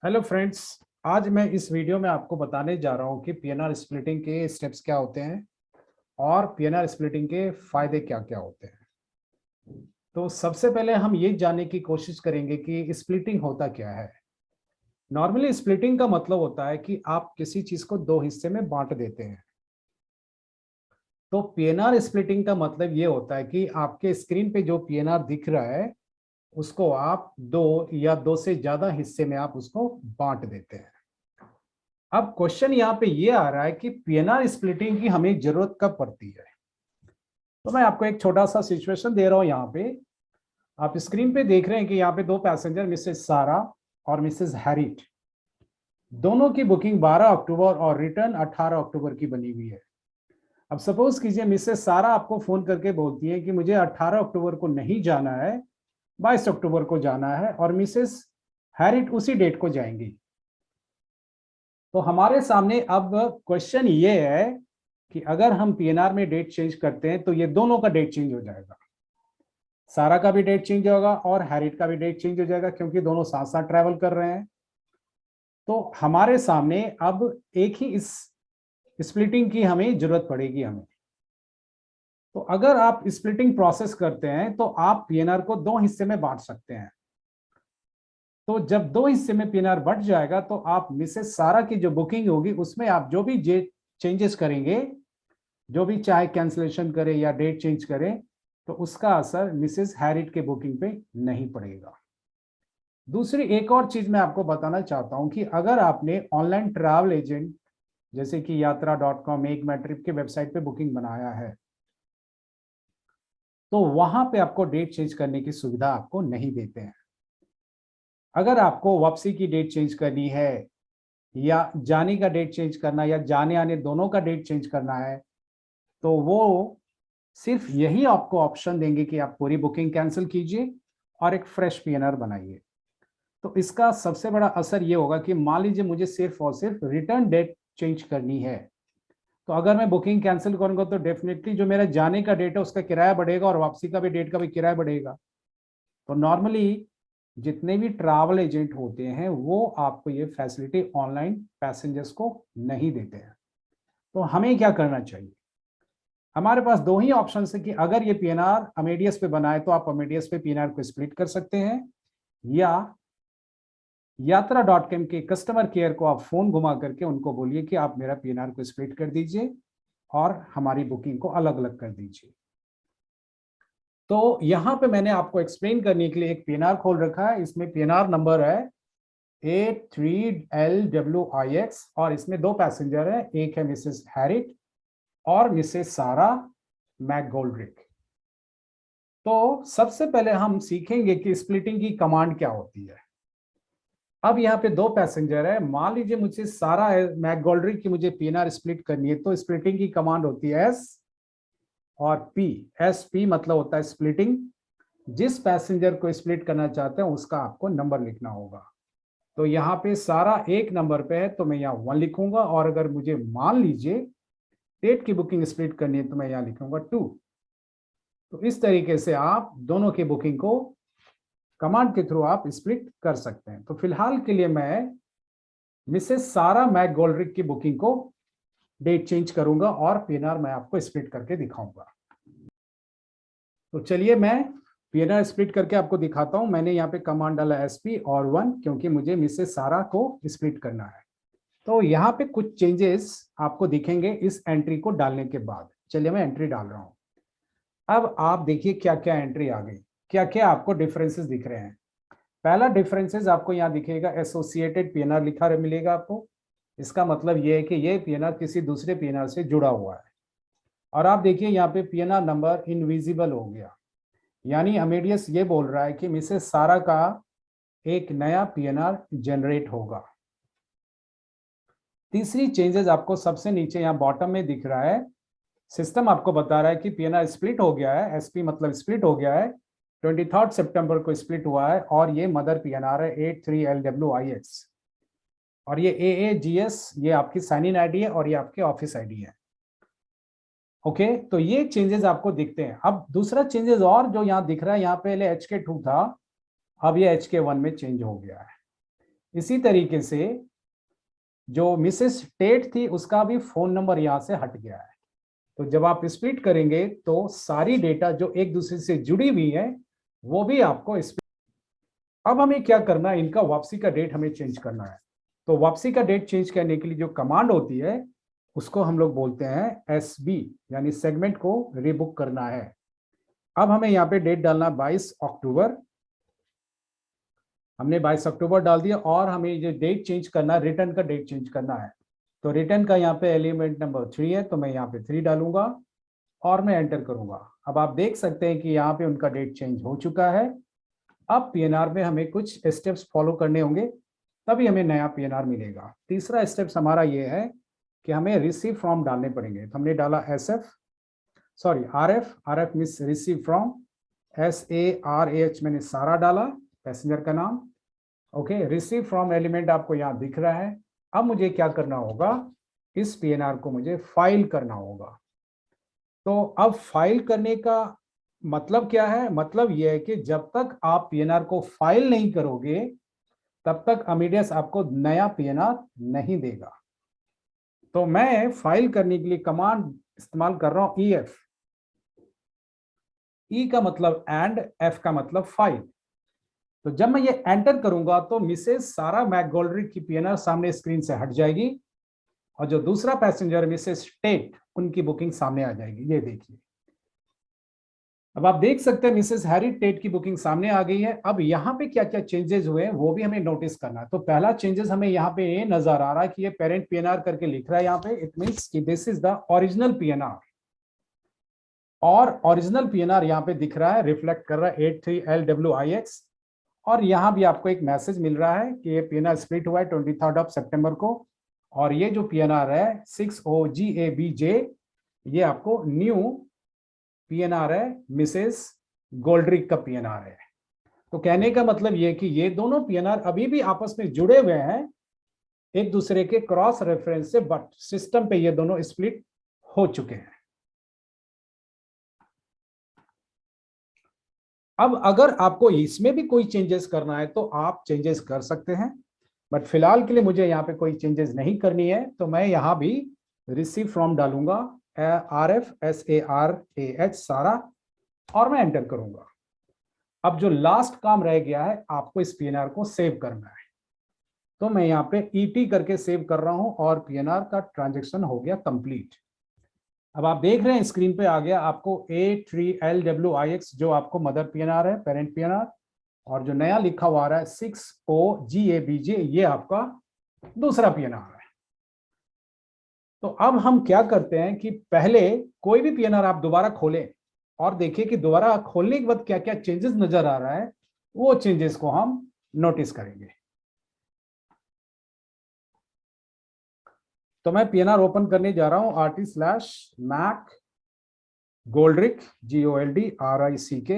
Hello friends. आज मैं इस वीडियो में आपको बताने जा रहा हूँ कि पीएनआर स्प्लिटिंग के स्टेप्स क्या होते हैं और पीएनआर स्प्लिटिंग के फायदे क्या क्या होते हैं। तो सबसे पहले हम ये जानने की कोशिश करेंगे कि स्प्लिटिंग होता क्या है। नॉर्मली स्प्लिटिंग का मतलब होता है कि आप किसी चीज को दो हिस्से में बांट देते हैं। तो पीएनआर स्प्लिटिंग का मतलब ये होता है कि आपके स्क्रीन पे जो पीएनआर दिख रहा है उसको आप दो या दो से ज्यादा हिस्से में आप उसको बांट देते हैं। अब क्वेश्चन यहाँ पे ये आ रहा है कि पीएनआर स्प्लिटिंग की हमें जरूरत कब पड़ती है। तो मैं आपको एक छोटा सा सिचुएशन दे रहा हूँ। यहाँ पे आप स्क्रीन पे देख रहे हैं कि यहाँ पे दो पैसेंजर मिसेस सारा और मिसेस हैरिट, दोनों की बुकिंग 12 अक्टूबर और रिटर्न 18 अक्टूबर की बनी हुई है। अब सपोज कीजिए मिसेस सारा आपको फोन करके बोलती है कि मुझे 18 अक्टूबर को नहीं जाना है, 22 अक्टूबर को जाना है, और मिसेस हैरिट उसी डेट को जाएंगी। तो हमारे सामने अब क्वेश्चन ये है कि अगर हम पीएनआर में डेट चेंज करते हैं तो ये दोनों का डेट चेंज हो जाएगा। सारा का भी डेट चेंज होगा और हैरिट का भी डेट चेंज हो जाएगा क्योंकि दोनों साथ साथ ट्रैवल कर रहे हैं। तो हमारे सामने अब एक ही इस स्प्लिटिंग की हमें जरूरत पड़ेगी हमें। तो अगर आप स्प्लिटिंग प्रोसेस करते हैं तो आप पीएनआर को दो हिस्से में बांट सकते हैं। तो जब दो हिस्से में पीएनआर बढ़ जाएगा तो आप मिसेस सारा की जो बुकिंग होगी उसमें आप जो भी चेंजेस करेंगे, जो भी चाहे कैंसिलेशन करें या डेट चेंज करें, तो उसका असर मिसेस हैरिट के बुकिंग पे नहीं पड़ेगा। दूसरी एक और चीज मैं आपको बताना चाहता हूं कि अगर आपने ऑनलाइन ट्रैवल एजेंट जैसे कि यात्रा.com, मेक माई ट्रिप के वेबसाइट पे बुकिंग बनाया है तो वहां पे आपको डेट चेंज करने की सुविधा आपको नहीं देते हैं। अगर आपको वापसी की डेट चेंज करनी है या जाने का डेट चेंज करना या जाने आने दोनों का डेट चेंज करना है तो वो सिर्फ यही आपको ऑप्शन देंगे कि आप पूरी बुकिंग कैंसिल कीजिए और एक फ्रेश पीएनआर बनाइए। तो इसका सबसे बड़ा असर ये होगा कि मान लीजिए मुझे सिर्फ और सिर्फ रिटर्न डेट चेंज करनी है, तो अगर मैं बुकिंग कैंसिल करूंगा तो डेफिनेटली जो मेरा जाने का डेट है उसका किराया बढ़ेगा और वापसी का भी डेट का भी किराया बढ़ेगा। तो नॉर्मली जितने भी ट्रैवल एजेंट होते हैं वो आपको ये फैसिलिटी ऑनलाइन पैसेंजर्स को नहीं देते हैं। तो हमें क्या करना चाहिए? हमारे पास दो ही ऑप्शन है कि अगर ये पीएनआर अमेडियस पे बना है तो आप अमेडियस पे पीएनआर को स्प्लिट कर सकते हैं, या यात्रा.com के कस्टमर केयर को आप फोन घुमा करके उनको बोलिए कि आप मेरा पीएनआर को स्प्लिट कर दीजिए और हमारी बुकिंग को अलग अलग कर दीजिए। तो यहाँ पे मैंने आपको एक्सप्लेन करने के लिए एक पीएनआर खोल रखा है। इसमें पीएनआर नंबर है 83LWIX और इसमें दो पैसेंजर है, एक है मिसेस हैरिट और मिसेस सारा मैकगोल्ड्रिक। तो सबसे पहले हम सीखेंगे कि स्प्लिटिंग की कमांड क्या होती है। अब यहाँ पे दो पैसेंजर है, मान लीजिए मुझे सारा मैकगोल्ड्रिक की मुझे पीएनआर स्प्लिट करनी है तो स्प्लिटिंग की कमांड होती है एस और पी। एस पी मतलब होता है स्प्लिटिंग। जिस पैसेंजर को स्प्लिट करना चाहते हैं उसका आपको नंबर लिखना होगा। तो यहाँ पे सारा एक नंबर पे है तो मैं यहाँ 1 लिखूंगा, और अगर मुझे मान लीजिए डेट की बुकिंग स्प्लिट करनी है तो मैं यहाँ लिखूंगा 2। तो इस तरीके से आप दोनों की बुकिंग को कमांड के थ्रू आप स्प्लिट कर सकते हैं। तो फिलहाल के लिए मैं मिसेस सारा मैकगोल्ड्रिक की बुकिंग को डेट चेंज करूंगा और पीएनआर मैं आपको स्प्लिट करके दिखाऊंगा। तो चलिए मैं पीएनआर स्प्लिट करके आपको दिखाता हूं। मैंने यहाँ पे कमांड डाला एसपी और 1 क्योंकि मुझे मिसेस सारा को स्प्लिट करना है। तो यहाँ पे कुछ चेंजेस आपको दिखेंगे इस एंट्री को डालने के बाद। चलिए मैं एंट्री डाल रहा हूँ। अब आप देखिए क्या क्या एंट्री आ गई, क्या क्या आपको डिफरेंसेस दिख रहे हैं। पहला डिफरेंसेस आपको यहाँ दिखेगा, एसोसिएटेड पीएनआर लिखा मिलेगा आपको। इसका मतलब ये है कि ये पीएनआर किसी दूसरे पीएनआर से जुड़ा हुआ है। और आप देखिए यहाँ पे पीएनआर नंबर इनविजिबल हो गया, यानी अमेडियस ये बोल रहा है कि मिसेस सारा का एक नया पीएनआर जनरेट होगा। तीसरी चेंजेस आपको सबसे नीचे यहाँ बॉटम में दिख रहा है। सिस्टम आपको बता रहा है कि पीएनआर स्प्लिट हो गया है, एसपी मतलब स्प्लिट हो गया है, 23 सितंबर को स्प्लिट हुआ है और ये मदर पीएनआर है 83LWIX, और ये AAGS ये आपकी साइन इन आईडी है और ये आपके ऑफिस आईडी है। ओके, तो ये चेंजेस आपको दिखते हैं। अब दूसरा चेंजेस और जो यहाँ दिख रहा है, यहाँ पहले HK2 था, अब ये HK1 में चेंज हो गया है। इसी तरीके से जो मिसेस टेट थी उसका भी फोन नंबर यहाँ से हट गया है। तो जब आप स्प्लिट करेंगे तो सारी डेटा जो एक दूसरे से जुड़ी हुई है वो भी आपको अब हमें क्या करना है, इनका वापसी का डेट हमें चेंज करना है। तो वापसी का डेट चेंज करने के लिए जो कमांड होती है उसको हम लोग बोलते हैं SB, यानी सेगमेंट को रीबुक करना है। अब हमें यहाँ पे डेट डालना 22 अक्टूबर। हमने 22 अक्टूबर डाल दिया और हमें ये डेट चेंज करना है, रिटर्न का डेट चेंज करना है। तो रिटर्न का यहाँ पे एलिमेंट नंबर 3 है, तो मैं यहाँ पे 3 डालूंगा और मैं एंटर करूंगा। अब आप देख सकते हैं कि यहाँ पे उनका डेट चेंज हो चुका है। अब PNR में हमें कुछ स्टेप्स फॉलो करने होंगे, तभी हमें नया PNR मिलेगा। तीसरा स्टेप्स हमारा ये है कि हमें रिसीव फ्रॉम डालने पड़ेंगे। तो हमने डाला RF means receive from, SARAH मैंने सारा डाला, पैसेंजर का नाम। ओके, रिसीव फ्रॉम एलिमेंट आपको यहाँ दिख रहा है। अब मुझे क्या करना होगा, इस PNR को मुझे फाइल करना होगा। तो अब फाइल करने का मतलब क्या है, मतलब यह है कि जब तक आप PNR को फाइल नहीं करोगे तब तक अमीडियस आपको नया PNR नहीं देगा। तो मैं फाइल करने के लिए कमांड इस्तेमाल कर रहा हूं EF। E का मतलब एंड, F का मतलब फाइल। तो जब मैं ये एंटर करूंगा तो मिसेस सारा मैकगोल्ड्रिक की PNR सामने स्क्रीन से हट जाएगी और जो दूसरा पैसेंजर मिसेस टेट, उनकी बुकिंग सामने आ जाएगी। ये देखिए, अब आप देख सकते हैं मिसेस हैरी टेट की बुकिंग सामने आ गई है। अब यहाँ पे क्या क्या चेंजेस हुए हैं वो भी हमें नोटिस करना है। तो पहला चेंजेस हमें यहाँ पे ये नजर आ रहा है कि ये पेरेंट PNR करके लिख रहा है यहाँ पे, इट मींस कि this is the original PNR। और ओरिजिनल PNR यहाँ पे दिख रहा है, रिफ्लेक्ट कर रहा है 83LWIX। और यहाँ भी आपको एक मैसेज मिल रहा है कि ये PNR स्प्लिट हुआ है 23 सितंबर को। और ये जो PNR है 60GABJ, ये आपको न्यू PNR है, मिसेस गोल्ड्रिक का PNR है। तो कहने का मतलब ये कि ये दोनों PNR अभी भी आपस में जुड़े हुए हैं एक दूसरे के क्रॉस रेफरेंस से, बट सिस्टम पे ये दोनों स्प्लिट हो चुके हैं। अब अगर आपको इसमें भी कोई चेंजेस करना है तो आप चेंजेस कर सकते हैं, बट फिलहाल के लिए मुझे यहाँ पे कोई चेंजेस नहीं करनी है। तो मैं यहाँ भी रिसीव फ्रॉम डालूंगा, RF सारा, और मैं एंटर करूंगा। अब जो लास्ट काम रह गया है, आपको इस PNR को सेव करना है। तो मैं यहाँ पे ET करके सेव कर रहा हूं और PNR का ट्रांजेक्शन हो गया कंप्लीट। अब आप देख रहे हैं स्क्रीन पे आ गया आपको A3LWIX, जो आपको मदर PNR है, पेरेंट PNR, और जो नया लिखा हुआ आ रहा है 60GABJ, ये आपका दूसरा PNR है। तो अब हम क्या करते हैं कि पहले कोई भी PNR आप दोबारा खोलें और देखिए कि दोबारा खोलने के बाद क्या क्या चेंजेस नजर आ रहा है, वो चेंजेस को हम नोटिस करेंगे। तो मैं PNR ओपन करने जा रहा हूं, RT/Mac गोल्ड्रिक, GOLDRICK।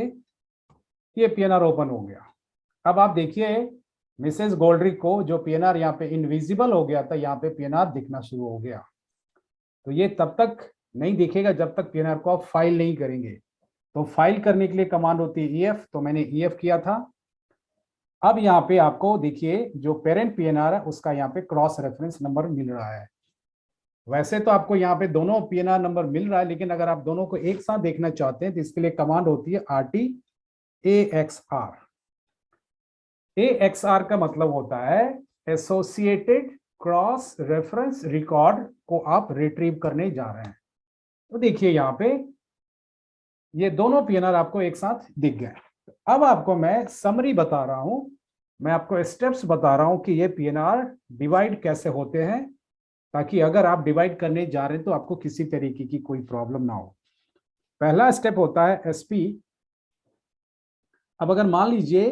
ये PNR ओपन हो गया। अब आप देखिए मिसेस गोल्ड्रिक को जो PNR यहाँ पे इनविजिबल हो गया था, यहाँ पे PNR दिखना शुरू हो गया। तो ये तब तक नहीं दिखेगा जब तक PNR को आप फाइल नहीं करेंगे। तो फाइल करने के लिए कमांड होती है EF, तो मैंने EF किया था। अब यहाँ पे आपको देखिए जो पेरेंट PNR है उसका यहाँ पे क्रॉस रेफरेंस नंबर मिल रहा है। वैसे तो आपको यहाँ पे दोनों PNR नंबर मिल रहा है, लेकिन अगर आप दोनों को एक साथ देखना चाहते हैं तो इसके लिए कमांड होती है RT/AXR। AXR का मतलब होता है एसोसिएटेड क्रॉस रेफरेंस रिकॉर्ड को आप रिट्रीव करने जा रहे हैं। तो देखिए यहाँ पे ये दोनों PNR आपको एक साथ दिख गए। अब आपको मैं समरी बता रहा हूं, मैं आपको स्टेप्स बता रहा हूं कि ये PNR डिवाइड कैसे होते हैं, ताकि अगर आप डिवाइड करने जा रहे हैं तो आपको किसी तरीके की कोई प्रॉब्लम ना हो। पहला स्टेप होता है SP। अब अगर मान लीजिए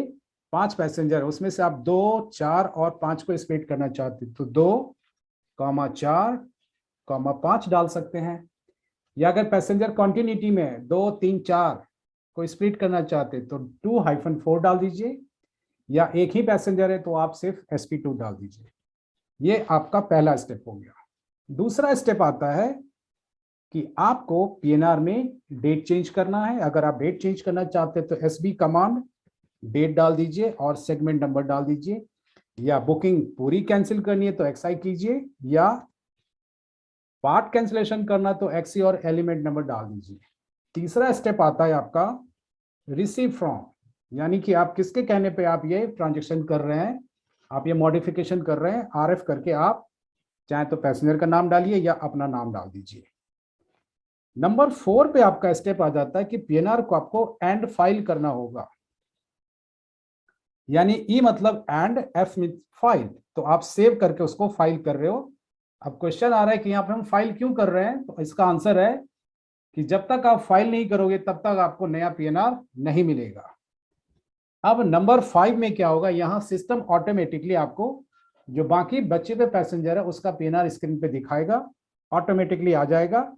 5 पैसेंजर, उसमें से आप 2, 4 और 5 को स्प्लिट करना चाहते तो 2, 4, 5 डाल सकते हैं। या अगर पैसेंजर कंटिन्यूटी में 2, 3, 4 को स्प्लिट करना चाहते तो 2-4 डाल दीजिए, या एक ही पैसेंजर है तो आप सिर्फ SP2 डाल दीजिए। ये आपका पहला स्टेप हो गया। दूसरा स्टेप आता है कि आपको PNR में डेट चेंज करना है। अगर आप डेट चेंज करना चाहते हैं तो SB कमांड, डेट डाल दीजिए और सेगमेंट नंबर डाल दीजिए। या बुकिंग पूरी कैंसिल करनी है तो XI कीजिए, या पार्ट कैंसिलेशन करना तो XC और एलिमेंट नंबर डाल दीजिए। तीसरा स्टेप आता है आपका रिसीव फ्रॉम, यानी कि आप किसके कहने पे आप ये ट्रांजेक्शन कर रहे हैं, आप ये मॉडिफिकेशन कर रहे हैं। RF करके आप चाहे तो पैसेंजर का नाम डालिए या अपना नाम डाल दीजिए। नंबर 4 पे आपका स्टेप आ जाता है कि PNR को आपको एंड फाइल करना होगा, यानी ई मतलब एंड, एफ मीन फाइल, तो आप सेव करके उसको फाइल कर रहे हो। अब क्वेश्चन आ रहा है कि यहाँ पे हम फाइल क्यों कर रहे हैं, तो इसका आंसर है कि जब तक आप फाइल नहीं करोगे तब तक आपको नया PNR नहीं मिलेगा। अब नंबर 5 में क्या होगा, यहाँ सिस्टम ऑटोमेटिकली आपको जो बाकी बचे हुए पैसेंजर है उसका PNR स्क्रीन पे दिखाएगा, ऑटोमेटिकली आ जाएगा।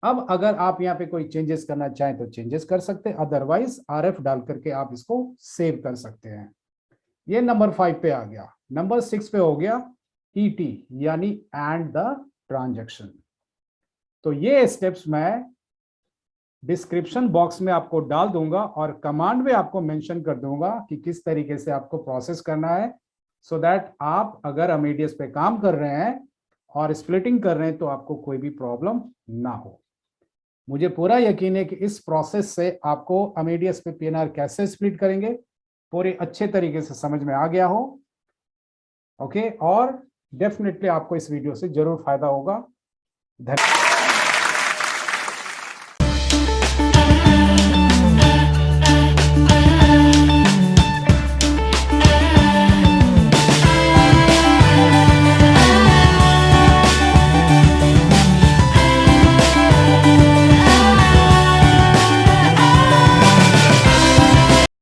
अब अगर आप यहाँ पे कोई चेंजेस करना चाहें तो चेंजेस कर सकते हैं, अदरवाइज RF डाल करके आप इसको सेव कर सकते हैं। ये नंबर 5 पे आ गया। नंबर 6 पे हो गया ET, यानी एंड द ट्रांजैक्शन। तो ये स्टेप्स मैं डिस्क्रिप्शन बॉक्स में आपको डाल दूंगा और कमांड में आपको मेंशन कर दूंगा कि किस तरीके से आपको प्रोसेस करना है, सो दैट आप अगर अमेडियस पे काम कर रहे हैं और स्प्लिटिंग कर रहे हैं तो आपको कोई भी प्रॉब्लम ना हो। मुझे पूरा यकीन है कि इस प्रोसेस से आपको अमेडियस पे PNR कैसे स्प्लिट करेंगे पूरे अच्छे तरीके से समझ में आ गया हो। ओके, और डेफिनेटली आपको इस वीडियो से जरूर फायदा होगा। धन्यवाद।